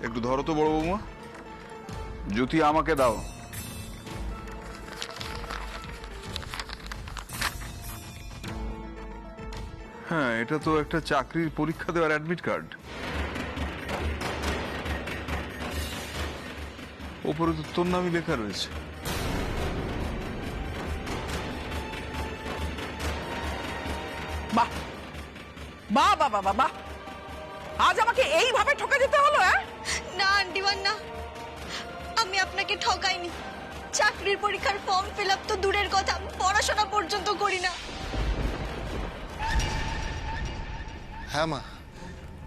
একটু ধরো তো বড় বৌমা, জ্যোতি আমাকে দাও। হ্যাঁ, এটা তো একটা চাকরির পরীক্ষা দেওয়ার অ্যাডমিট কার্ড। ওপরে তো তোর নামই লেখা রয়েছে। বাহ বাহ বাহ বাহ বাহ, আজ আমাকে এইভাবে ঠকে দিতে হলো? না আন্টিমান না, আমি আপনাকে ঠকাইনি। চাকরির পরীক্ষার ফর্ম ফিল আপ তো দূরের কথা, পড়াশোনা পর্যন্ত করি না। হ্যাঁ মা,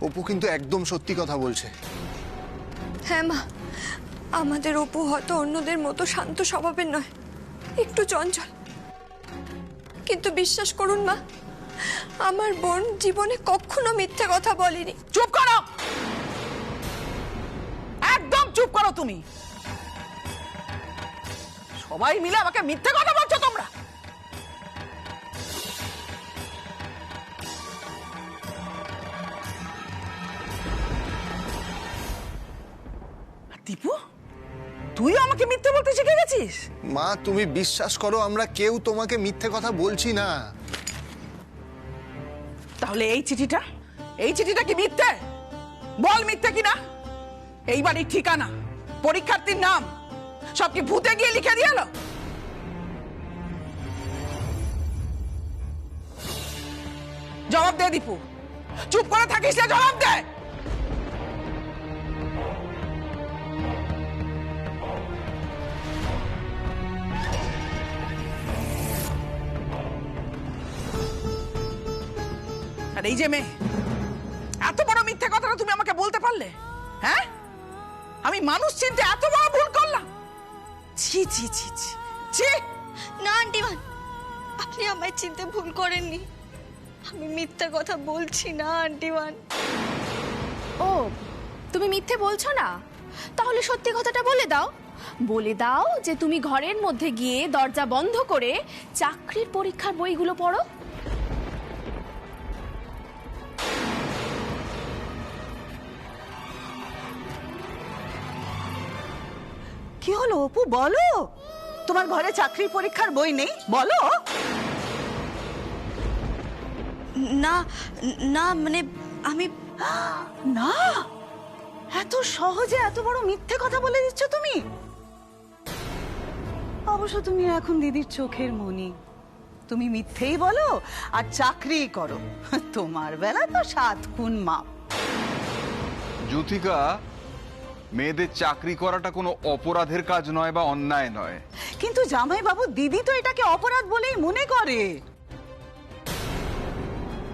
অপু কিন্তু একদম সত্যি কথা বলছে। হ্যাঁ মা, আমাদের অপু হয়তো অন্যদের মতো শান্ত স্বভাবের নয়, একটু চঞ্চল, কিন্তু বিশ্বাস করুন মা, আমার বোন জীবনে কখনো মিথ্যে কথা বলেনি। চুপ করো, একদম চুপ করো তুমি। সবাই মিলে আমাকে মিথ্যে কথা বলছো তোমরা। দীপু, তুইও আমাকে মিথ্যে বলতে শিখে গেছিস? মা তুমি বিশ্বাস করো, আমরা কেউ তোমাকে মিথ্যে কথা বলছি না। তাহলে এই চিঠিটা কি মিথ্যে? বল মিথ্যে কিনা। এই বাড়ির ঠিকানা, পরীক্ষার্থীর নাম সব কি ভূতে গিয়ে লিখে দিয়ে এলো? জবাব দে দীপু, চুপ করে থাকিস না, জবাব দে। আর এই যে মেয়ে, এত বড় মিথ্যে কথাটা তুমি আমাকে বলতে পারলে? হ্যাঁ, আমি মানুষ চিনতে এত বড় ভুল করলাম? ছি ছি ছি ছি ছি। না আন্টিমান, আপনি আমায় চিনতে ভুল করেননি। আমি মিথ্যা কথা বলছি না আন্টিমান। ও, তুমি মিথ্যে বলছো না? তাহলে সত্যি কথাটা বলে দাও। বলে দাও যে তুমি ঘরের মধ্যে গিয়ে দরজা বন্ধ করে চাকরির পরীক্ষার বইগুলো পড়ো। কি হলো অপু, বলো। তোমার ঘরে চাকরির পরীক্ষার বই নেই? বলো। না না, মানে আমি না, এত সহজে এত বড় মিথ্যে কথা বলে দিচ্ছ তুমি? অবশ্য তুমি এখন দিদির চোখের মনি, তুমি মিথ্যেই বলো আর চাকরি করো। তোমার বেলা তো 7 খুন মাপ। জ্যোতিকা, মেয়েদের চাকরি করাটা কোনো অপরাধের কাজ নয় বা অন্যায় নয়। কিন্তু জামাই বাবু, দিদি তো এটাকে অপরাধ বলেই মনে করে।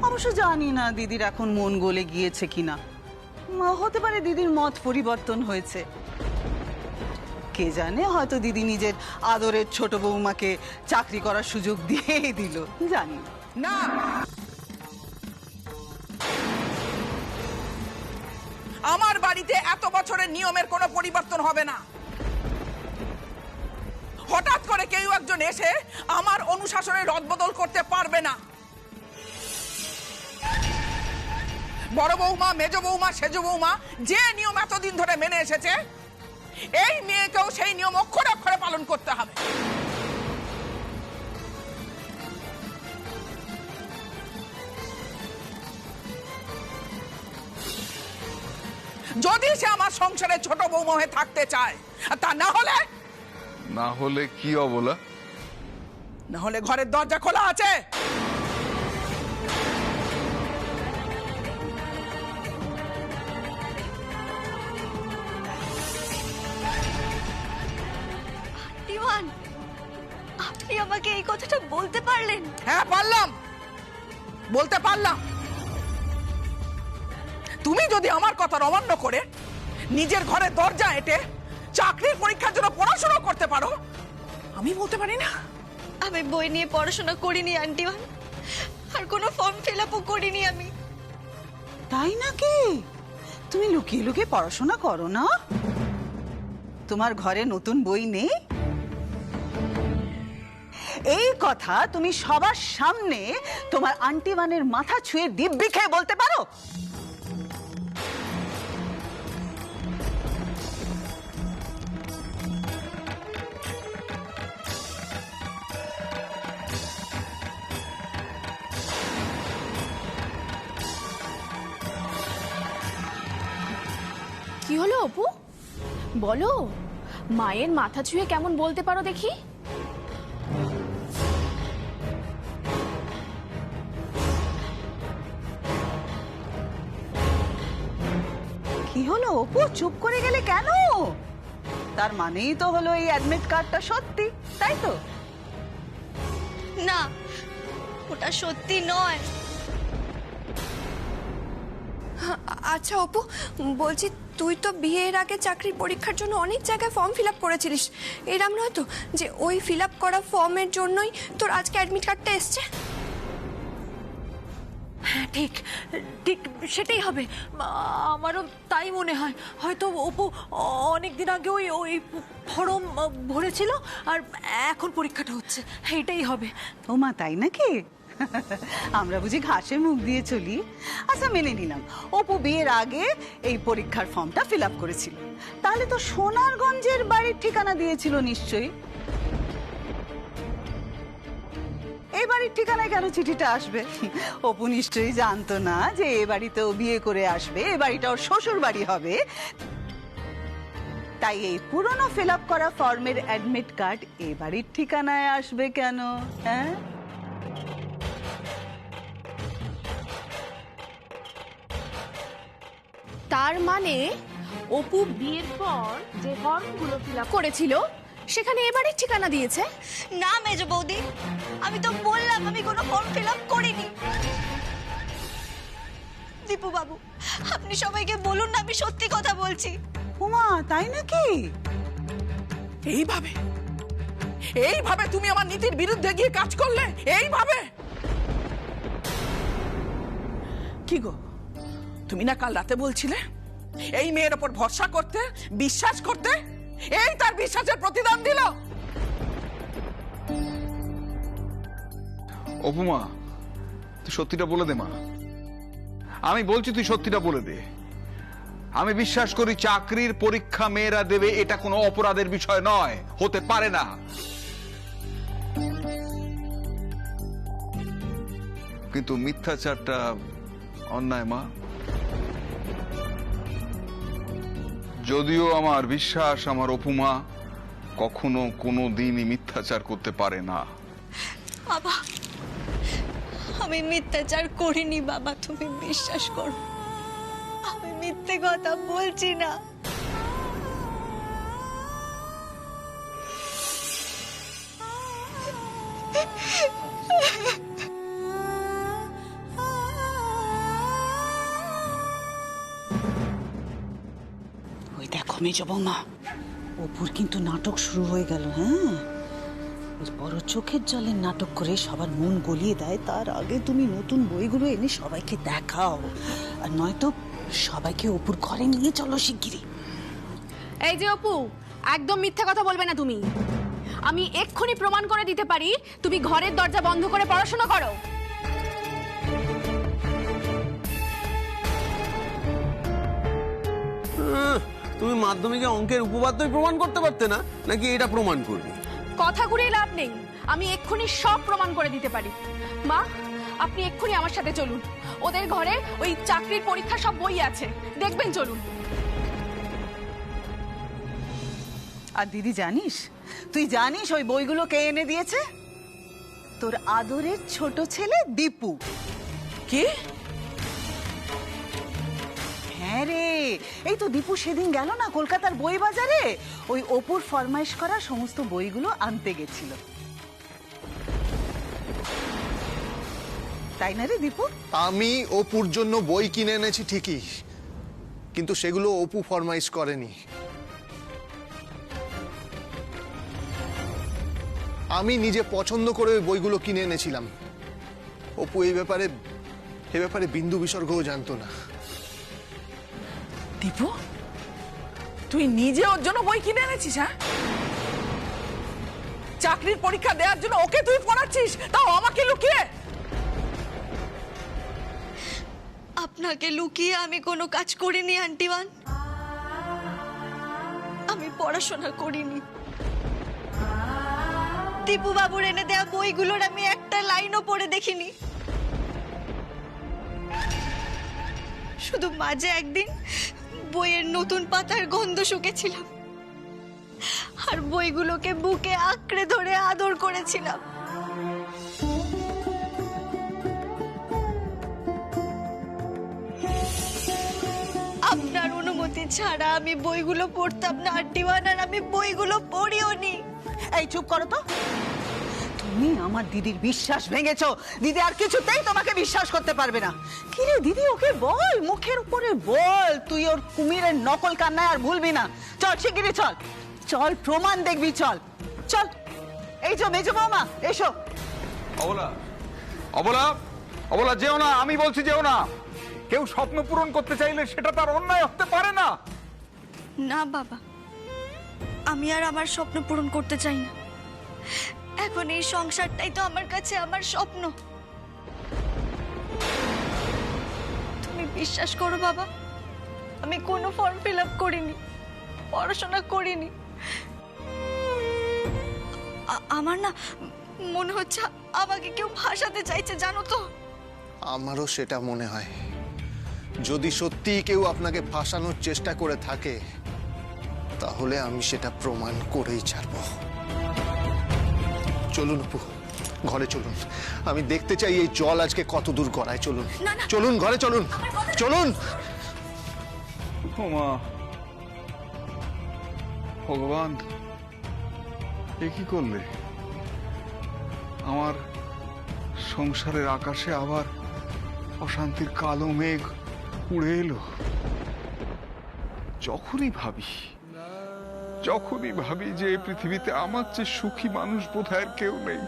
অবশ্য জানি না দিদির এখন মন গলে গিয়েছে কিনা, হতে পারে দিদির মত পরিবর্তন হয়েছে। কে জানে, হয়তো দিদি নিজের আদরের ছোট বৌমাকে চাকরি করার সুযোগ দিয়েই দিল, জানি না। আমার বাড়িতে এত বছরের নিয়মের কোনো পরিবর্তন হবে না। হঠাৎ করে কেউ একজন এসে আমার অনুশাসনের রদবদল করতে পারবে না। বড় বৌমা, মেজ বৌমা, সেজ বৌমা যে নিয়ম এতদিন ধরে মেনে এসেছে, এই মেয়েকেও সেই নিয়ম অক্ষরে অক্ষরে পালন করতে হবে। যদি সে আমার সংসারে ছোট বৌমা হয়ে থাকতে চায়, আর তা না হলে কি অবলা? না হলে ঘরের দরজা খোলা আছে। আন্টিমান, আপনি আমাকে এই কথাটা বলতে পারলেন? হ্যাঁ পারলাম, বলতে পারলাম। তুমি যদি আমার কথার অমান্য করে নিজের ঘরের দরজা এঁটে চাকরির পরীক্ষার জন্য পড়াশোনা করতে পারো, আমি বলতে পারি না? আমি বই নিয়ে পড়াশোনা করিনি আন্টিমান, আর কোনো ফর্ম ফিল আপও করিনি আমি। তাই নাকি? তুমি লুকিয়ে লুকিয়ে পড়াশোনা করো না? তোমার ঘরে নতুন বই নেই? এই কথা তুমি সবার সামনে তোমার আন্টিমানের মাথা ছুঁয়ে দিব্যি খেয়ে বলতে পারো? কি হলো অপু? বলো, মায়ের মাথা ছুঁয়ে কেমন বলতে পারো দেখি? কি হলো অপু, চুপ করে গেলে কেন? তার মানেই তো হলো এই অ্যাডমিট কার্ডটা সত্যি, তাই তো? না, ওটা সত্যি নয়। আচ্ছা অপু, বলছি তুই তো বিয়ের আগে চাকরির পরীক্ষার জন্য অনেক জায়গায় ফর্ম ফিল আপ করেছিলিস। এরম নয় তো যে ওই ফিল আপ করা ফর্মের জন্যই তোর আজকে অ্যাডমিট কার্ডটা এসছে? হ্যাঁ, ঠিক ঠিক সেটাই হবে। আমারও তাই মনে হয়। হয়তো অপু অনেক দিন আগে ওই ওই ফর্ম ভরেছিল আর এখন পরীক্ষাটা হচ্ছে, এইটাই হবে। ও মা, তাই নাকি? আমরা বুঝি ঘাসে মুখ দিয়ে চলি। আচ্ছা, মেনে নিলাম অপু বিয়ের আগে এই পরীক্ষার ফর্মটা ফিল আপ করেছিল, তাহলে তো সোনারগঞ্জের বাড়ির ঠিকানা দিয়েছিল নিশ্চয়ই। এই বাড়ির ঠিকানায় কেন চিঠিটা আসবে? অপু নিশ্চয়ই জানতো না যে এ বাড়িতেও বিয়ে করে আসবে, এ বাড়িটা ওর শ্বশুর বাড়ি হবে। তাই এই পুরনো ফিল আপ করা ফর্মের অ্যাডমিট কার্ড এ বাড়ির ঠিকানায় আসবে কেন? হ্যাঁ, তার মানে অপু বিয়ের পর যে ফর্মগুলো ফিল আপ করেছিল সেখানে এবারের ঠিকানা দিয়েছে? না মেজ বৌদি, আমি তো বললাম আমি কোনো ফর্ম ফিল আপ করিনি। দীপু বাবু, আপনি সবাইকে বলুন না আমি সত্যি কথা বলছি। উমা, তাই নাকি? এইভাবে এইভাবে তুমি আমার নীতির বিরুদ্ধে গিয়ে কাজ করলে? এইভাবে? কি গো, তুমি না কাল রাতে বলছিলে এই মেয়ের ওপর ভরসা করতে, বিশ্বাস করতে? এই তার বিশ্বাসের প্রতিদান দিল। অপুমা, তুই সত্যিটা বলে দে মা। আমি বলছি তুই সত্যিটা বলে দে। আমি বিশ্বাস করি চাকরির পরীক্ষা মেয়েরা দেবে, এটা কোনো অপরাধের বিষয় নয়, হতে পারে না। কিন্তু মিথ্যাচারটা অন্যায় মা। যদিও আমার বিশ্বাস আমার অপুমা কখনো কোনো দিনই মিথ্যাচার করতে পারে না। বাবা, আমি মিথ্যাচার করিনি বাবা, তুমি বিশ্বাস করো। আমি মিথ্যে কথা বলছি না। ওই দেখো মেজ বৌমা, অপুর কিন্তু নাটক শুরু হয়ে গেল। হ্যাঁ, বড় চোখের জলের নাটক করে সবার মন গলিয়ে দেয়। তার আগে তুমি নতুন বইগুলো এনে সবাইকে দেখাও, আর নয়তো সবাইকে অপুর ঘরে নিয়ে চলো শিগগিরই। এই যে অপু, একদম মিথ্যা কথা বলবে না তুমি। আমি এক্ষুনি প্রমাণ করে দিতে পারি তুমি ঘরের দরজা বন্ধ করে পড়াশোনা করো। তুমি মাধ্যমিকে অঙ্কের উপপাদ্যই প্রমাণ করতে পারতে না, নাকি এটা প্রমাণ করবে? কথা ঘুরিয়ে লাভ নেই, আমি এক্ষুনি সব প্রমাণ করে দিতে পারি। মা, আপনি এক্ষুনি আমার সাথে চলুন। ওদের ঘরে ওই চাকরির পরীক্ষা সব বই আছে, দেখবেন, চলুন। আর দিদি, জানিস, তুই জানিস ওই বইগুলো কে এনে দিয়েছে? তোর আদরের ছোট ছেলে দীপু। কি? হ্যাঁ রে, এই তো দীপু সেদিন গেল না কলকাতার বই বাজারে, ওই অপুর ফরমাইশ করা সমস্ত বইগুলো আনতে গেছিল। তাই না রে দীপু? আমি অপুর জন্য বই কিনে এনেছি ঠিকই, কিন্তু সেগুলো অপু ফরমাইশ করেনি। আমি নিজে পছন্দ করে ওই বইগুলো কিনে এনেছিলাম। অপু এই ব্যাপারে বিন্দু বিসর্গও জানতো না। দীপু, তুই নিজে ওর জন্য বই কিনে এনেছিস? হ্যাঁ, চাকরির পরীক্ষা দেওয়ার জন্য ওকে তুই পড়াচ্ছিস, তাও আমাকে লুকিয়ে? আপনাকে লুকিয়ে আমি কোনো কাজ করিনি আন্টিওয়ান। আমি পড়াশোনা করিনি। দীপু বাবুর এনে দেওয়া বইগুলোর আমি একটা লাইনও পড়ে দেখিনি। শুধু মাঝে একদিন বইয়ের নতুন পাতার গন্ধ শুকেছিলাম আর বইগুলোকে বুকে আঁকড়ে ধরে আদর করেছিলাম। আপনার অনুমতি ছাড়া আমি বইগুলো পড়তাম না আন্টিমান, আর আমি বইগুলো পড়িও নি। এই চুপ করো তো। তুমি আমার দিদির বিশ্বাস ভেঙেছো। দিদি আর কিছুতেই তোমাকে বিশ্বাস করতে পারবে না। কি রে দিদি, ওকে বল, মুখের উপরে বল তুই ওর কুমিরের নকল কান্নায় আর ভুলবি না। চল শিগগিরই চল, চল প্রমাণ দেখবি, চল চল। এই যে মেজো বৌমা, এসো। অবলা, অবলা, অবলা যেও না, আমি বলছি যেও না। কেউ স্বপ্ন পূরণ করতে চাইলে সেটা তার অন্যায় হতে পারে না। না বাবা, আমি আর আমার স্বপ্ন পূরণ করতে চাই না। এখন এই সংসারটাই তো আমার কাছে আমার স্বপ্ন। তুমি বিশ্বাস করো বাবা, আমি কোনো ফর্ম ফিল আপ করিনি, পড়াশোনা করিনি। আমার না মনে হচ্ছে আমাকে কেউ ভাসাতে চাইছে, জানো তো। আমারও সেটা মনে হয়। যদি সত্যি কেউ আপনাকে ফাঁসানোর চেষ্টা করে থাকে তাহলে আমি সেটা প্রমাণ করেই ছাড়ব। চলুন অপু, ঘরে চলুন। আমি দেখতে চাই এই জল আজকে কত দূর গড়ায়। চলুন চলুন, ঘরে চলুন, চলুন। ও মা, ভগবান, এ কি করলে? আমার সংসারের আকাশে আবার অশান্তির কালো মেঘ উড়ে এলো। যখনই ভাবি যে এই পৃথিবীতে আমার চেয়ে সুখী মানুষ বোধহয় আর কেউ নেই,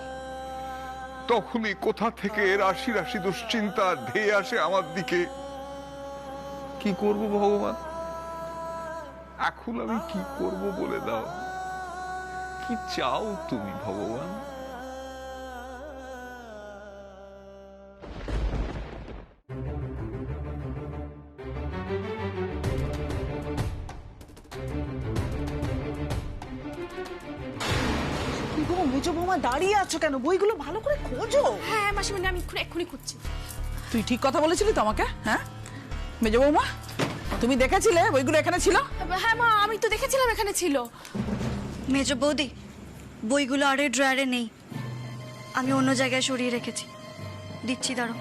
তখনই কোথা থেকে রাশি রাশি দুশ্চিন্তা ধেয়ে আসে আমার দিকে। কি করব ভগবান, এখন আমি কি করব বলে দাও। কি চাও তুমি ভগবান? মেজো বৌমা, দাঁড়িয়ে আছো কেন? বইগুলো ভালো করে খোঁজো। হ্যাঁ মাসিমণি, আমি এক্ষুনি খুঁজছি। তুই ঠিক কথা বলেছিলি তো আমাকে, হ্যাঁ মেজো বৌমা? তুমি দেখেছিলে বইগুলো এখানে ছিল? হ্যাঁ মা, আমি তো দেখেছিলাম এখানে ছিল। মেজো বৌদি, বইগুলো আরে ড্রয়ারে নেই, আমি অন্য জায়গায় সরিয়ে রেখেছি। দিচ্ছি, দাঁড়ো।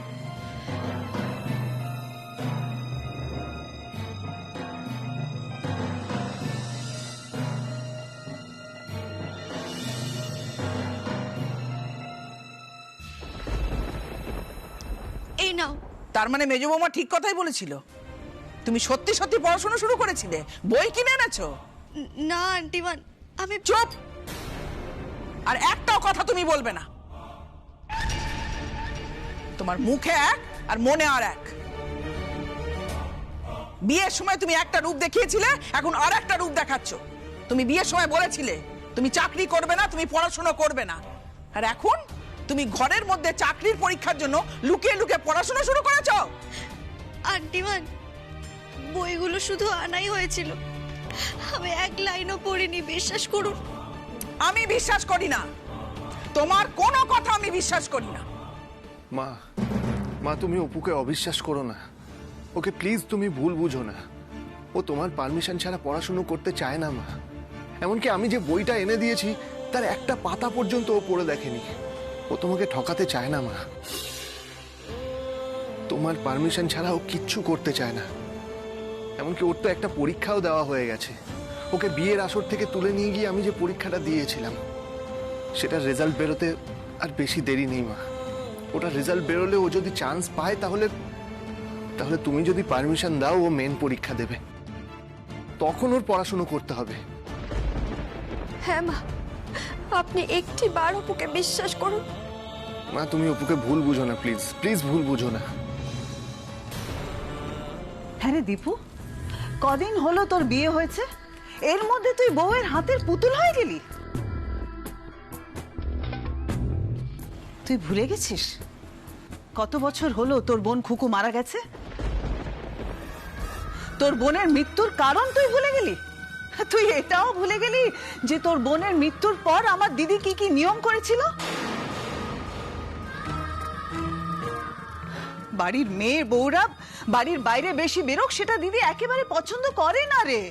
এই নাও। তার মানে মেজো বৌমা ঠিক কথাই বলেছিল। তুমি সত্যি সত্যি পড়াশোনা শুরু করেছিলে, বই কিনে এনেছো? না আন্টিমান, আমি চুপ! আর একটাও কথা তুমি বলবে না। তোমার মুখে এক আর মনে আর এক। বিয়ের সময় তুমি একটা রূপ দেখিয়েছিলে, এখন আর একটা রূপ দেখাচ্ছ। তুমি বিয়ের সময় বলেছিলে তুমি চাকরি করবে না, তুমি পড়াশোনা করবে না, আর এখন তুমি ঘরের মধ্যে চাকরির পরীক্ষার জন্য লুকিয়ে লুকিয়ে পড়াশোনা শুরু করেছো। আন্টিমান, বইগুলো শুধু আনাই হয়েছিল, আমি এক লাইনও পড়িনি, বিশ্বাস করুন। আমি বিশ্বাস করি না, তোমার কোনো কথা আমি বিশ্বাস করি না। মা, মা তুমি অপুকে অবিশ্বাস করো না। ওকে প্লিজ তুমি ভুল বুঝো না। ও তোমার পারমিশন ছাড়া পড়াশুনো করতে চায় না মা। এমনকি আমি যে বইটা এনে দিয়েছি তার একটা পাতা পর্যন্ত ও পড়ে দেখেনি। ও তোমাকে ঠকাতে চায় না মা। তোমার পারমিশন ছাড়া ও কিচ্ছু করতে চায় না। এমনকি ওর তো একটা পরীক্ষাও দেওয়া হয়ে গেছে। ওকে বিয়ের আসর থেকে তুলে নিয়ে গিয়ে আমি যে পরীক্ষাটা দিয়েছিলাম সেটার রেজাল্ট বেরোতে আর বেশি দেরি নেই মা। ওটা রেজাল্ট বেরোলে ও যদি চান্স পায় তাহলে তাহলে তুমি যদি পারমিশন দাও ও মেন পরীক্ষা দেবে, তখন ওর পড়াশুনো করতে হবে। হ্যাঁ মা, আপনি একটি বার অপুকে বিশ্বাস করুন। মা তুমি অপুকে ভুল বুঝো না, প্লিজ প্লিজ ভুল বুঝো না। হ্যাঁ রে দীপু, কদিন হলো তোর বিয়ে হয়েছে, এর মধ্যে তুই বউয়ের হাতের পুতুল হয়ে গেলি। তুই ভুলে গেছিস কত বছর হলো তোর বোন খুকু মারা গেছে? তোর বোনের মৃত্যুর কারণ তুই ভুলে গেলি? তুই এটাও ভুলে গেলি যে তোর বোনের মৃত্যুর পর আমার দিদি কি কি নিয়ম করেছিল? বাড়ির মেয়ে বউরা বাড়ির বাইরে বেশি বেরোক সেটা দিদি একেবারে পছন্দ করে না রে।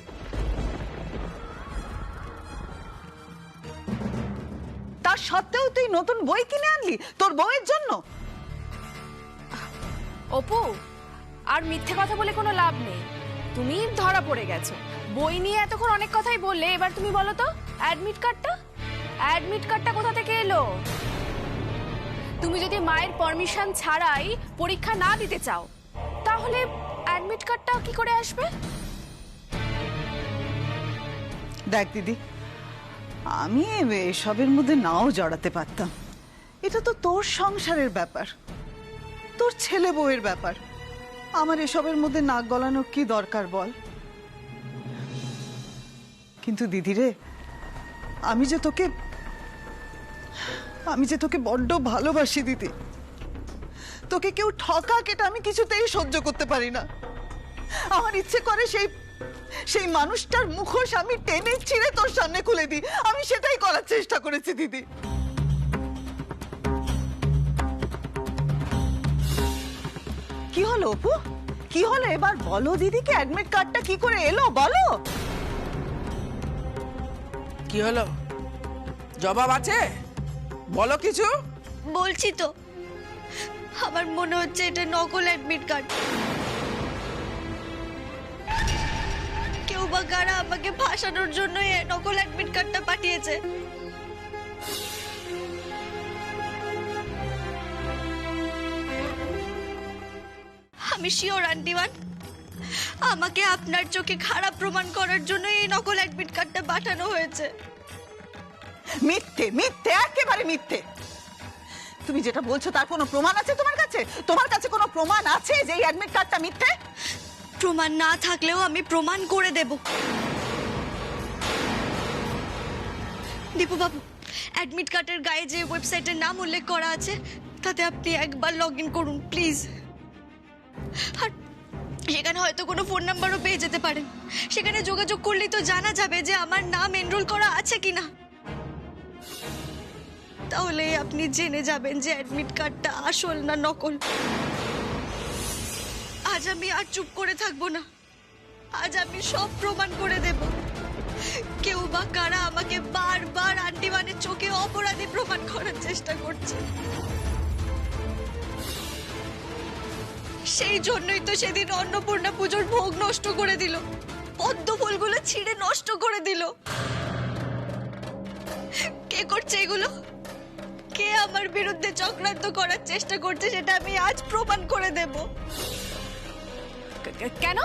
তার সত্ত্বেও তুই নতুন বই কিনে আনলি তোর বউয়ের জন্য। অপু, আর মিথ্যে কথা বলে কোনো লাভ নেই। তুমি ধরা পড়ে গেছো। বই নিয়ে এতক্ষণ অনেক কথাই বললে, এবার তুমি বলো তো অ্যাডমিট কার্ডটা কোথা থেকে এলো? তুমি যদি মায়ের পারমিশন ছাড়াই পরীক্ষা না দিতে চাও তাহলে অ্যাডমিট কার্ডটা কি করে আসবে? দেখ দিদি, আমি এসবের মধ্যে নাও জড়াতে পারতাম। এটা তো তোর সংসারের ব্যাপার, তোর ছেলে বউয়ের ব্যাপার। আমার এসবের মধ্যে নাক গলানোর কি দরকার বল? কিন্তু দিদি রে, আমি যে তোকে বড্ড ভালোবাসি দিদি। তোকে কেউ ঠকাক এটা আমি কিছুতেই সহ্য করতে পারি না। আমার ইচ্ছে করে সেই মানুষটার মুখোশ আমি টেনে ছিঁড়ে তোর সামনে খুলে দিই। আমি সেটাই করার চেষ্টা করেছি দিদি। কি হলো অপু, কি হলো এবার বলো দিদিকে? অ্যাডমিট কার্ডটা কি করে এলো বলো? কি হলো, জবাব আছে? বলো কিছু। বলছি তো, আমার মনে হচ্ছে এটা নকল অ্যাডমিট কার্ড। কেউ বা কারা আমাকে ফাঁসানোর জন্য এই নকল অ্যাডমিট কার্ডটা পাঠিয়েছে। আমি শিওর আন্টিমান, আমাকে আপনার চোখে খারাপ প্রমাণ করার জন্য এই নকল অ্যাডমিট কার্ডটা পাঠানো হয়েছে। মিথ্যে, মিথ্যে, একেবারে মিথ্যে। তুমি যেটা বলছো তার কোনো প্রমাণ আছে তোমার কাছে? তোমার কাছে কোনো প্রমাণ আছে যে এই অ্যাডমিট কার্ডটা মিথ্যে? প্রমাণ না থাকলেও আমি প্রমাণ করে দেব। দীপু বাবু, অ্যাডমিট কার্ডের গায়ে যে ওয়েবসাইটের নাম উল্লেখ করা আছে তাতে আপনি একবার লগ ইন করুন প্লিজ। আর সেখানে হয়তো কোনো ফোন নাম্বারও পেয়ে যেতে পারেন। সেখানে যোগাযোগ করলেই তো জানা যাবে যে আমার নাম এনরোল করা আছে কিনা। তাহলে আপনি জেনে যাবেন যে অ্যাডমিট কার্ডটা আসল না নকল। আজ আমি আর চুপ করে থাকবো না। আজ আমি সব প্রমাণ করে দেব। কেউ বা কারা আমাকে বারবার আন্টিমানের চোখে অপরাধী প্রমাণ করার চেষ্টা করছে। সেই জন্যই তো সেদিন অন্নপূর্ণা পুজোর ভোগ নষ্ট করে দিল, পদ্ম ফুলগুলো ছিঁড়ে নষ্ট করে দিল। কে করছে এগুলো? কে আমার বিরুদ্ধে চক্রান্ত করার চেষ্টা করছে সেটা আমি আজ প্রমাণ করে দেব। কেন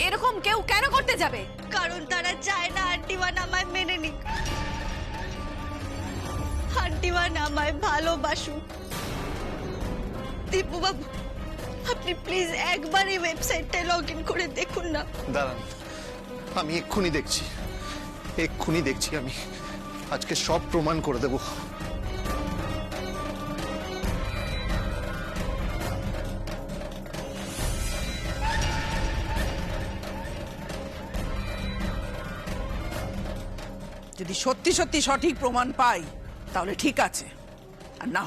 এরকম কেউ কেন করতে যাবে? কারণ তারা চায় না আন্টিমান আমায় মেনে নিক, আন্টিমান আমায় ভালোবাসুক। দীপু বাবু, আপনি প্লিজ একবার এই ওয়েবসাইটটায় লগ ইন করে দেখুন না। দাঁড়ান, আমি এক্ষুনি দেখছি। আমি আজকে সব প্রমাণ করে দেব। যদি সত্যি সত্যি সঠিক প্রমাণ পাই তাহলে ঠিক আছে, আর না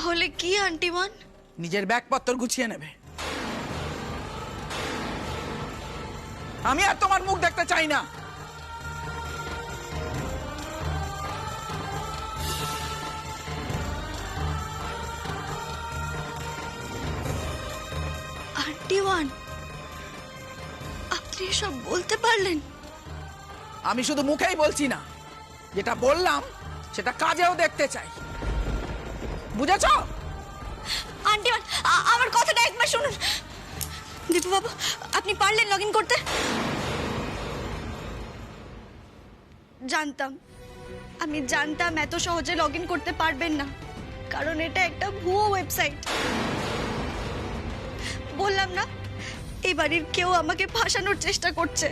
হলে কি আন্টিমান? নিজের ব্যাগপত্র গুছিয়ে নেবে। আমি আর তোমার মুখ দেখতে চাই না। আন্টিমান, আপনি এসব বলতে পারলেন? আমি শুধু মুখেই বলছি না, যেটা বললাম সেটা কাজেও দেখতে চাই, বুঝেছ? আন্টিমান, আমার কথাটা একবার শুনুন। দীপু বাবু, আপনি পারলেন লগ ইন করতে? আমি জানতাম এত সহজে লগ ইন করতে পারবেন না, কারণ এটা একটা ভুয়ো ওয়েবসাইট। বললাম না, এই বাড়ির কেউ আমাকে ফাঁসানোর চেষ্টা করছে।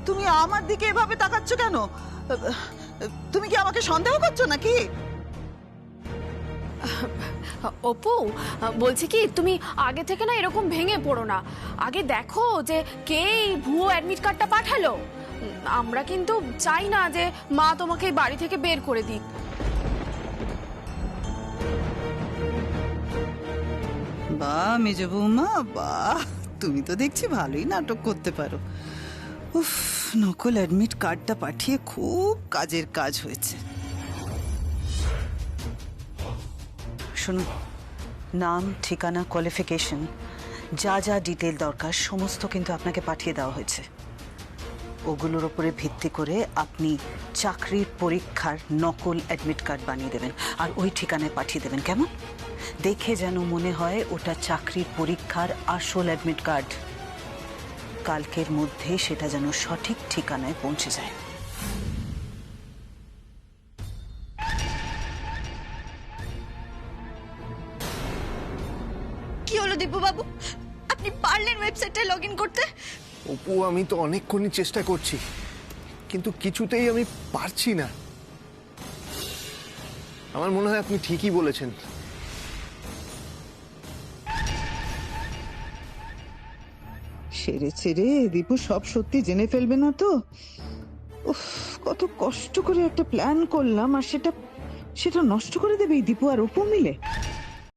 তুমি আমার দিকে এভাবে তাকাচ্ছ কেন? তুমি কি আমাকে সন্দেহ করছো নাকি? অপু, বলছি কি তুমি আগে থেকে না এরকম ভেঙে পড়ো না। আগে দেখো যে কে এই ভুয়ো অ্যাডমিট কার্ডটা পাঠালো। আমরা কিন্তু চাই না যে মা তোমাকে বাড়ি থেকে বের করে দিক। বাহ মেজ বৌমা, বাহ, তুমি তো দেখছি ভালোই নাটক করতে পারো। উফ, নকল অ্যাডমিট কার্ডটা পাঠিয়ে খুব কাজের কাজ হয়েছে। শুনুন, নাম, ঠিকানা, কোয়ালিফিকেশন, যা যা ডিটেল দরকার সমস্ত কিন্তু আপনাকে পাঠিয়ে দেওয়া হয়েছে। ওগুলোর ওপরে ভিত্তি করে আপনি চাকরির পরীক্ষার নকল অ্যাডমিট কার্ড বানিয়ে দেবেন আর ওই ঠিকানায় পাঠিয়ে দেবেন। কেমন? দেখে যেন মনে হয় ওটা চাকরির পরীক্ষার আসল অ্যাডমিট কার্ড। কালকের মধ্যে সেটা যেন সঠিক ঠিকানায় পৌঁছে যায়। কি হলো দিব্যু বাবু, আপনি পারলেন ওয়েবসাইটে লগ ইন করতে? অপু, আমি তো অনেকক্ষণই চেষ্টা করছি, কিন্তু কিছুতেই আমি পারছি না। আমার মনে হয় আপনি ঠিকই বলেছেন। সেরেছে রে, দীপু সব সত্যি জেনে ফেলবে না তো? উফ, কত কষ্ট করে একটা প্ল্যান করলাম আর সেটা নষ্ট করে দেবে এই দীপু আর অপু মিলে।